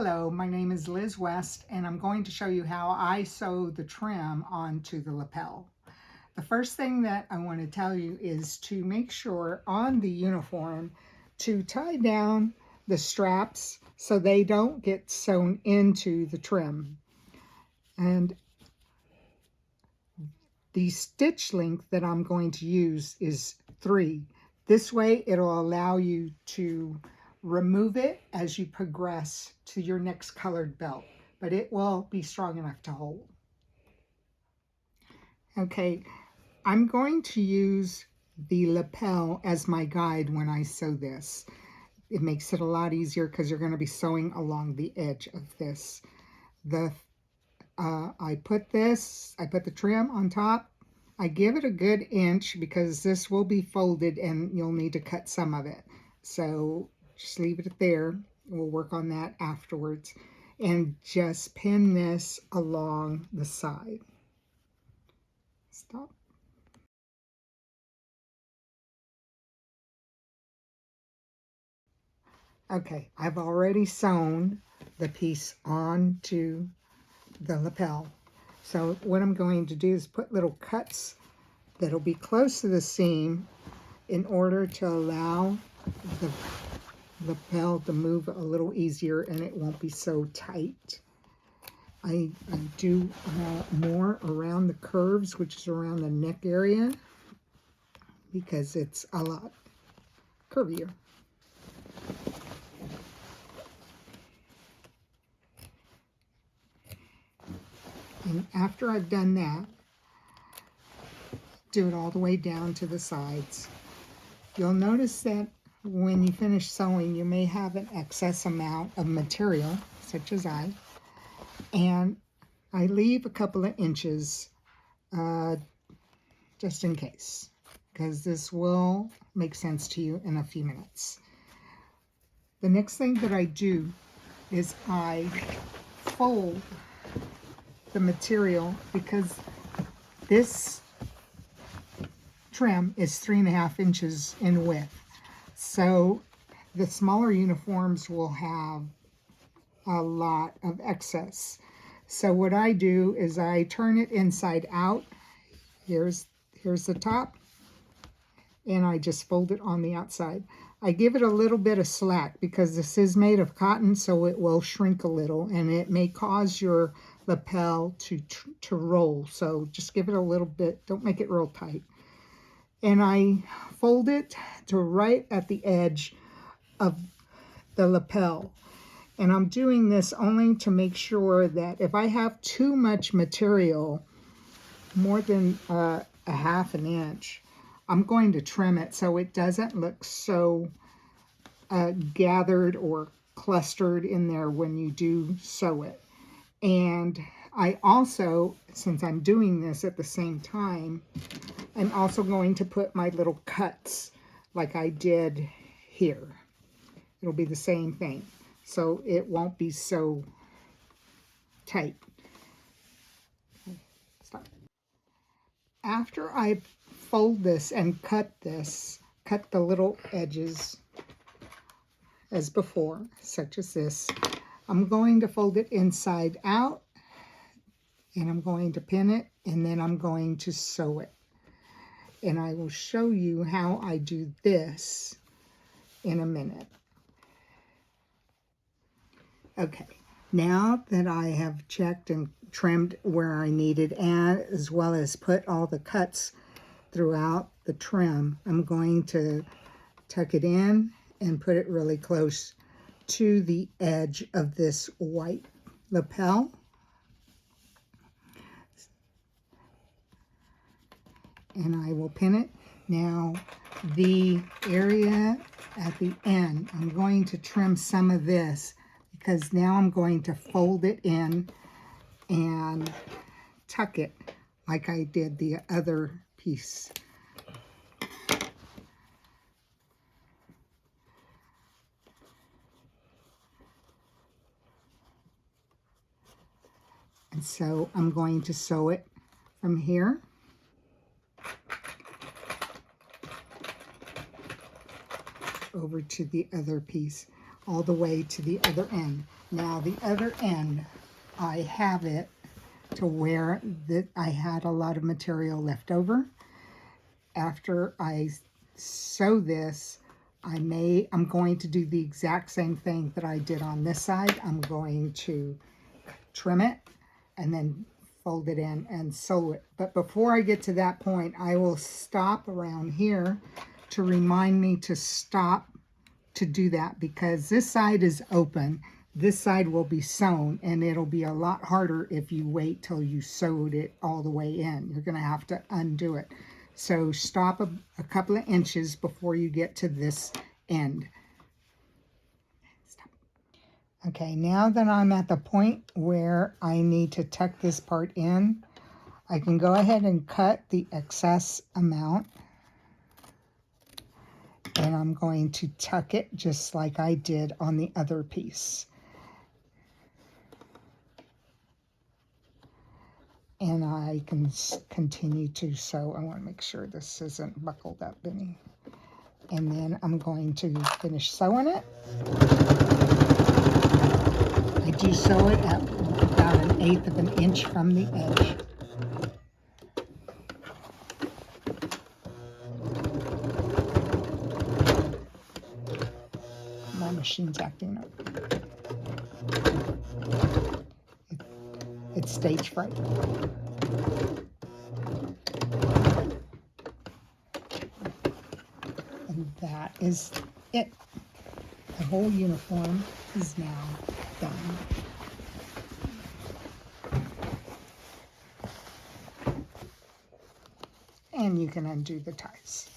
Hello, my name is Liz West, and I'm going to show you how I sew the trim onto the lapel. The first thing that I want to tell you is to make sure on the uniform to tie down the straps so they don't get sewn into the trim. And the stitch length that I'm going to use is 3. This way it'll allow you to remove it as you progress to your next colored belt, but it will be strong enough to hold. Okay, I'm going to use the lapel as my guide when I sew this. It makes it a lot easier because you're going to be sewing along the edge of this. I put the trim on top. I give it a good inch because this will be folded and you'll need to cut some of it. So just leave it there. We'll work on that afterwards. And just pin this along the side. Stop. Okay, I've already sewn the piece onto the lapel. So what I'm going to do is put little cuts that'll be close to the seam in order to allow the lapel to move a little easier and it won't be so tight. I do more around the curves, which is around the neck area, because it's a lot curvier. And after I've done that, do it all the way down to the sides. You'll notice that when you finish sewing, you may have an excess amount of material, such as and I leave a couple of inches just in case, because this will make sense to you in a few minutes. The next thing that I do is I fold the material, because this trim is 3.5 inches in width. So the smaller uniforms will have a lot of excess. So what I do is I turn it inside out. Here's the top, and I just fold it on the outside. I give it a little bit of slack because this is made of cotton, so it will shrink a little and it may cause your lapel to roll. So just give it a little bit, don't make it real tight. And I fold it to right at the edge of the lapel. And I'm doing this only to make sure that if I have too much material, more than a 1/2 inch, I'm going to trim it so it doesn't look so gathered or clustered in there when you do sew it. And I also, since I'm doing this at the same time, I'm also going to put my little cuts like I did here. It'll be the same thing, so it won't be so tight. Stop. After I fold this and cut the little edges as before, such as this, I'm going to fold it inside out, and I'm going to pin it, and then I'm going to sew it. And I will show you how I do this in a minute. Okay, now that I have checked and trimmed where I needed, and as well as put all the cuts throughout the trim, I'm going to tuck it in and put it really close to the edge of this white lapel. And I will pin it. Now, the area at the end, I'm going to trim some of this because now I'm going to fold it in and tuck it like I did the other piece. And so I'm going to sew it from here over to the other piece. all the way to the other end. Now the other end, I have it to where that I had a lot of material left over. After I sew this, I'm going to do the exact same thing that I did on this side. I'm going to trim it and then fold it in and sew it. But before I get to that point, I will stop around here to remind me to stop to do that, because this side is open. This side will be sewn, and it'll be a lot harder if you wait till you sewed it all the way in. You're going to have to undo it. So stop a couple of inches before you get to this end. Stop. Okay, now that I'm at the point where I need to tuck this part in, I can go ahead and cut the excess amount. And I'm going to tuck it just like I did on the other piece. And I can continue to sew. I want to make sure this isn't buckled up any. And then I'm going to finish sewing it. I do sew it at about 1/8 of an inch from the edge. My machine's acting up. It's stage fright. And that is it. The whole uniform is now done. And you can undo the ties.